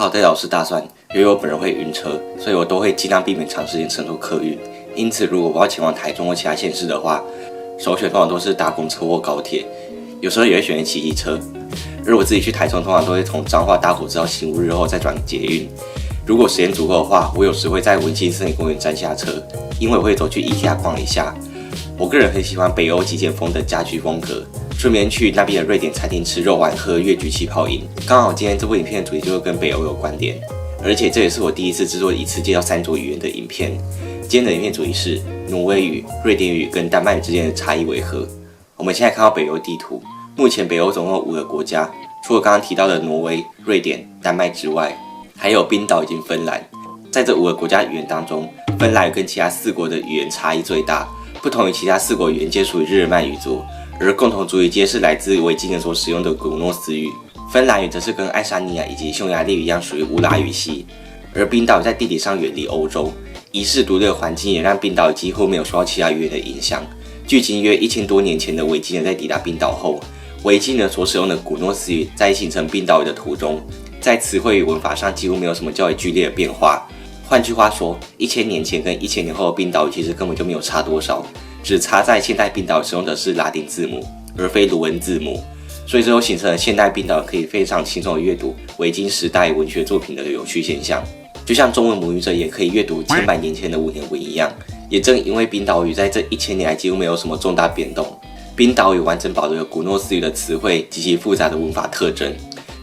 好，大家好，我是大蒜。由于我本人会晕车，所以我都会尽量避免长时间乘坐客运。因此，如果我要前往台中或其他县市的话，首选通常都是搭公车或高铁，有时候也会选择骑机车。而我自己去台中，通常都会从彰化搭火车到新屋，日后再转捷运。如果时间足够的话，我有时会在文心森林公园站下车，因为我会走去 IKEA 逛一下。我个人很喜欢北欧极简风的家居风格，顺便去那边的瑞典餐厅吃肉丸，喝越橘气泡饮。刚好今天这部影片的主题就是跟北欧有关联，而且这也是我第一次制作一次介绍3种语言的影片。今天的影片主题是挪威语、瑞典语跟丹麦语之间的差异为何。我们现在看到北欧地图，目前北欧总共有5个国家，除了刚刚提到的挪威、瑞典、丹麦之外，还有冰岛以及芬兰。在这5个国家语言当中，芬兰语跟其他4国的语言差异最大。不同于其他4国语言皆属于日耳曼语族，而共同族语皆是来自维京人所使用的古诺斯语。芬兰语则是跟爱沙尼亚以及匈牙利语一样属于乌拉语系。而冰岛在地理上远离欧洲，遗世独立的环境也让冰岛几乎没有受到其他语言的影响。距今约1000多年前的维京人在抵达冰岛后，维京人所使用的古诺斯语在形成冰岛语的途中，在词汇与文法上几乎没有什么较为剧烈的变化。换句话说，1000年前跟1000年后的冰岛语其实根本就没有差多少，只差在现代冰岛语使用的是拉丁字母，而非卢恩字母，所以这就形成了现代冰岛可以非常轻松的阅读维京时代文学作品的有趣现象，就像中文母语者也可以阅读千百年前的文言文一样。也正因为冰岛语在这1000年来几乎没有什么重大变动，冰岛语完整保留了古诺斯语的词汇及其复杂的文法特征，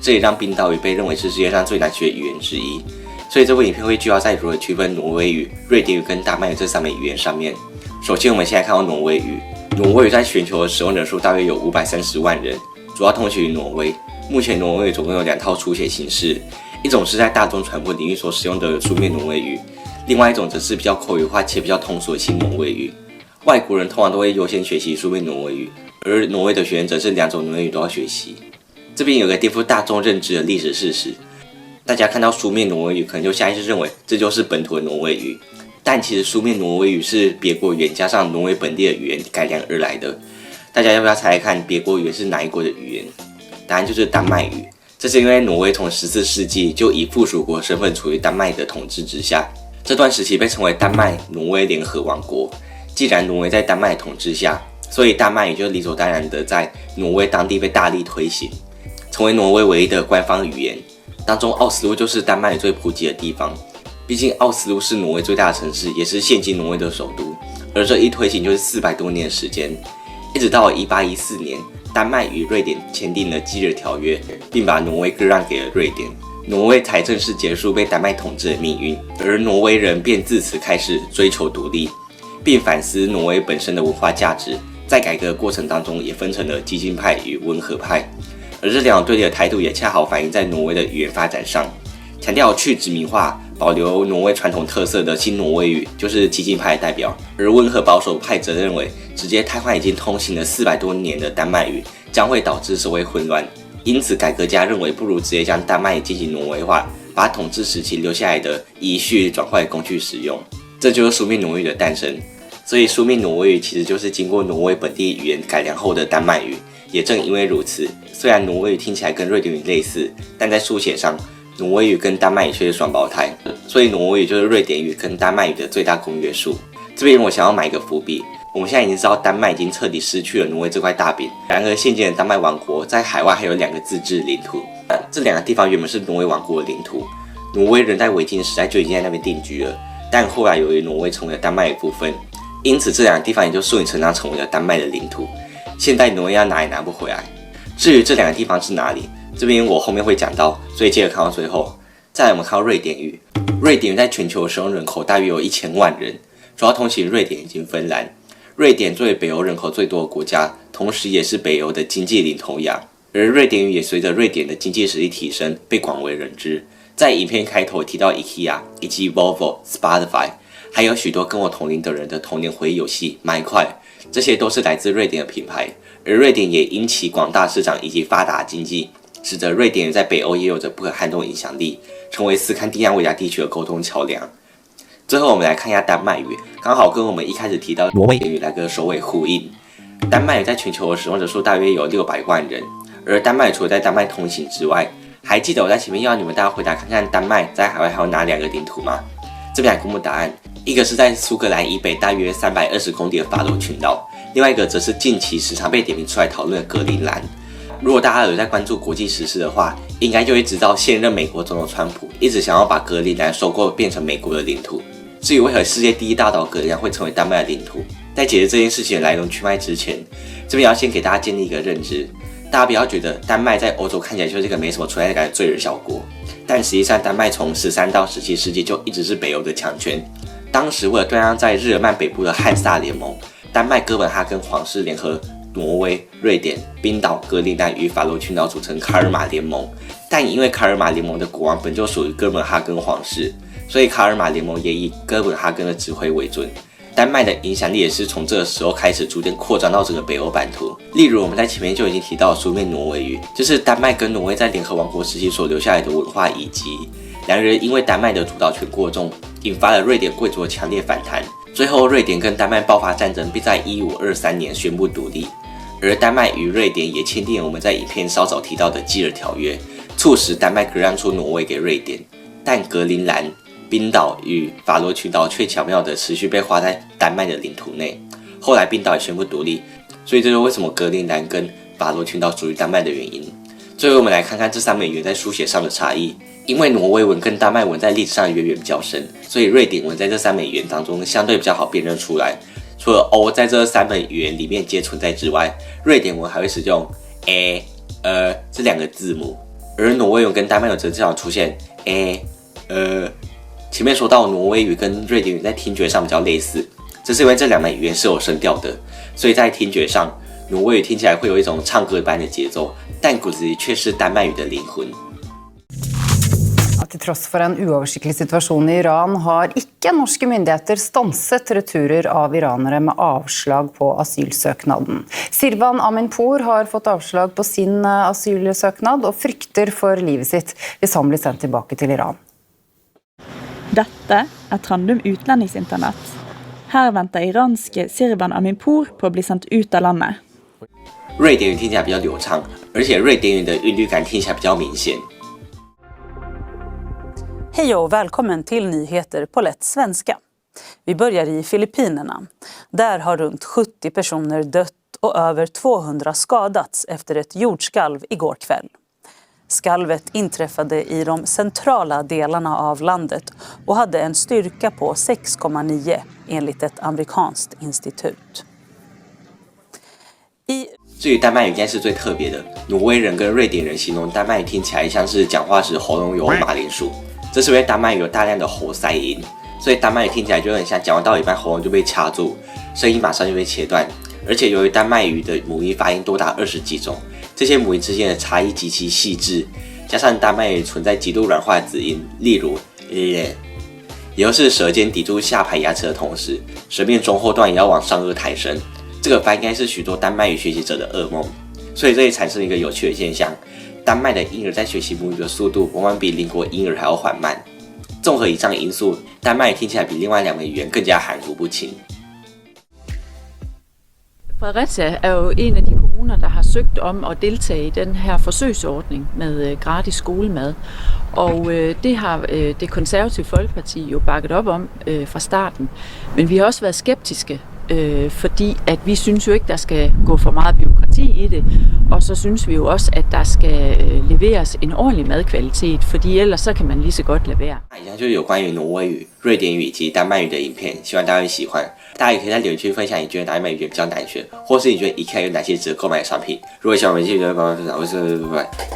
这也让冰岛语被认为是世界上最难学的语言之一。所以这部影片会聚焦在如何区分挪威语、瑞典语跟丹麦语这3门语言上面。首先，我们现在看到挪威语。挪威语在全球的使用人数大约有530万人，主要通行于挪威。目前挪威语总共有2套书写形式，一种是在大众传播领域所使用的书面挪威语，另外一种则是比较口语化且比较通俗的新挪威语。外国人通常都会优先学习书面挪威语，而挪威的学员则是2种挪威语都要学习。这边有个颠覆大众认知的历史事实。大家看到书面挪威语，可能就下意识认为这就是本土的挪威语，但其实书面挪威语是别国语言加上挪威本地的语言改良而来的。大家要不要猜猜看别国语言是哪一国的语言？答案就是丹麦语。这是因为挪威从14世纪就以附属国身份处于丹麦的统治之下，这段时期被称为丹麦挪威联合王国。既然挪威在丹麦的统治下，所以丹麦语就理所当然的在挪威当地被大力推行，成为挪威唯一的官方语言。当中，奥斯陆就是丹麦最普及的地方，毕竟奥斯陆是挪威最大的城市，也是现今挪威的首都。而这一推行就是400多年的时间，一直到了1814年，丹麦与瑞典签订了基尔条约，并把挪威割让给了瑞典，挪威才正式结束被丹麦统治的命运。而挪威人便自此开始追求独立，并反思挪威本身的文化价值。在改革的过程当中，也分成了激进派与温和派。而这2种对立的态度也恰好反映在挪威的语言发展上，强调去殖民化、保留挪威传统特色的新挪威语就是激进派的代表，而温和保守派则认为直接瘫痪已经通行了400多年的丹麦语将会导致社会混乱，因此改革家认为不如直接将丹麦语进行挪威化，把统治时期留下来的遗绪转换为工具使用，这就是书面挪威语的诞生。所以书面挪威语其实就是经过挪威本地语言改良后的丹麦语。也正因为如此，虽然挪威语听起来跟瑞典语类似，但在书写上，挪威语跟丹麦语却是双胞胎，所以挪威语就是瑞典语跟丹麦语的最大公约数。这边我想要埋一个伏笔，我们现在已经知道丹麦已经彻底失去了挪威这块大饼，然而现今的丹麦王国在海外还有2个自治领土，这2个地方原本是挪威王国的领土，挪威人在维京时代就已经在那边定居了，但后来由于挪威成为了丹麦一部分，因此这2个地方也就顺理成章成为了丹麦的领土。现在挪威要拿也拿不回来。至于这2个地方是哪里，这边我后面会讲到，所以接着看到最后。再来我们看到瑞典语。瑞典语在全球的使用人口大约有1000万人，主要通行瑞典以及芬兰。瑞典作为北欧人口最多的国家，同时也是北欧的经济领头羊，而瑞典语也随着瑞典的经济实力提升被广为人知。在影片开头提到 IKEA 以及 Volvo、Spotify， 还有许多跟我同龄的人的童年回忆游戏 Minecraft，这些都是来自瑞典的品牌，而瑞典也因其广大市场以及发达经济，使得瑞典人在北欧也有着不可撼动的影响力，成为斯堪的纳维亚地区的沟通桥梁。最后我们来看一下丹麦语，刚好跟我们一开始提到挪威语来个首尾呼应。丹麦语在全球的使用人数大约有600万人，而丹麦除了在丹麦通行之外，还记得我在前面要你们大家回答看看丹麦在海外还有哪2个领土吗？这边来公布答案，一个是在苏格兰以北大约320公里的法罗群岛，另外一个则是近期时常被点名出来讨论的格陵兰。如果大家有在关注国际时事的话，应该就会知道现任美国总统川普一直想要把格陵兰收购变成美国的领土。至于为何世界第一大岛格陵兰会成为丹麦的领土，在解释这件事情的来龙去脉之前，这边要先给大家建立一个认知，大家不要觉得丹麦在欧洲看起来就是一个没什么存在感的罪人小国，但实际上丹麦从13到17世纪就一直是北欧的强权。当时为了对抗在日耳曼北部的汉萨联盟，丹麦哥本哈根皇室联合挪威、瑞典、冰岛、格陵兰与法罗群岛组成卡尔马联盟，但因为卡尔马联盟的国王本就属于哥本哈根皇室，所以卡尔马联盟也以哥本哈根的指挥为准。丹麦的影响力也是从这个时候开始逐渐扩张到整个北欧版图。例如我们在前面就已经提到的书面挪威语，就是丹麦跟挪威在联合王国时期所留下来的文化遗迹。两人因为丹麦的主导权过重，引发了瑞典贵族的强烈反弹，最后瑞典跟丹麦爆发战争，并在1523年宣布独立。而丹麦与瑞典也签订了我们在影片稍早提到的基尔条约，促使丹麦可让出挪威给瑞典，但格陵兰、冰岛与法罗群岛却巧妙地持续被划在丹麦的领土内。后来冰岛也宣布独立，所以这就是为什么格陵兰跟法罗群岛属于丹麦的原因。最后我们来看看这3枚语言在书写上的差异。因为挪威文跟丹麦文在历史上的渊源比较深，所以瑞典文在这3枚语言当中相对比较好辨认出来。除了 O 在这3枚语言里面皆存在之外，瑞典文还会使用 a、这2个字母，而挪威文跟丹麦文则经常出现 a、前面说到挪威语跟瑞典语在听觉上比较类似，这是因为这2枚语言是有声调的，所以在听觉上，挪威语听起来会有一种唱歌般的节奏，但骨子里却是丹麦语的灵魂。Til tross for en uoversiktlig situasjon i Iran har ikke norske myndigheter stanset returer av iranere med avslag på asylsøknaden. Sirvan Aminpour har fått avslag på sin asylsøknad og frykter for livet sitt hvis han blir sendt tilbake til Iran. Dette er Trandum utlendingsinternett. Her venter iranske Sirvan Aminpour på å bli sendt ut av landet. 瑞典语听起来比较流畅，而且瑞典语的韵律感听起来比较明显。Hej och välkommen till nyheter på lätt svenska. Vi börjar i Filippinerna. Där har runt 70 personer dött och över 200 skadats efter ett jordskalv igår kväll. Skalvet inträffade i de centrala delarna av landet och hade en styrka på 6,9 enligt ett amerikanskt institut. 至于丹麦语应该是最特别的，挪威人跟瑞典人形容丹麦语听起来像是讲话时喉咙有马铃薯。这是因为丹麦语有大量的喉塞音，所以丹麦语听起来就很像讲完到一半喉咙就被掐住，声音马上就被切断。而且由于丹麦语的母音发音多达20几种，这些母音之间的差异极其细致，加上丹麦语存在极度软化的子音，例如也就是舌尖抵住下排牙齿的同时，舌面中后段也要往上颚抬升。这个应该是许多丹麦语学习者的噩梦，所以这也产生了一个有趣的现象。丹麦的婴儿在学习母语的速度往往比邻国婴儿还要缓慢。综合以上因素，丹麦语听起来比另外2枚语言更加含糊不清。Fredericia er jo en af de kommuner, der har søgt om at deltage i den her forsøgsordning med gratis skolemad. Og det har det konservative Folkeparti jo bakket op om fra starten. Men vi har også været skeptiske, fordi at vi synes jo ikke, der skal gå for meget bureaukrati i det. Og så synes vi jo også, at der skal leveres en ordentlig madkvalitet, fordi ellers så kan man lige så godt lade være. 以上就是有关于挪威语、瑞典语以及丹麦语的影片，希望大家会喜欢。大家也可以在留言区分享你觉得哪一枚语言比较难学，或是你觉得 IKEA 有哪些值得购买的商品。如果喜欢我们，记得帮忙分享。我是拜拜。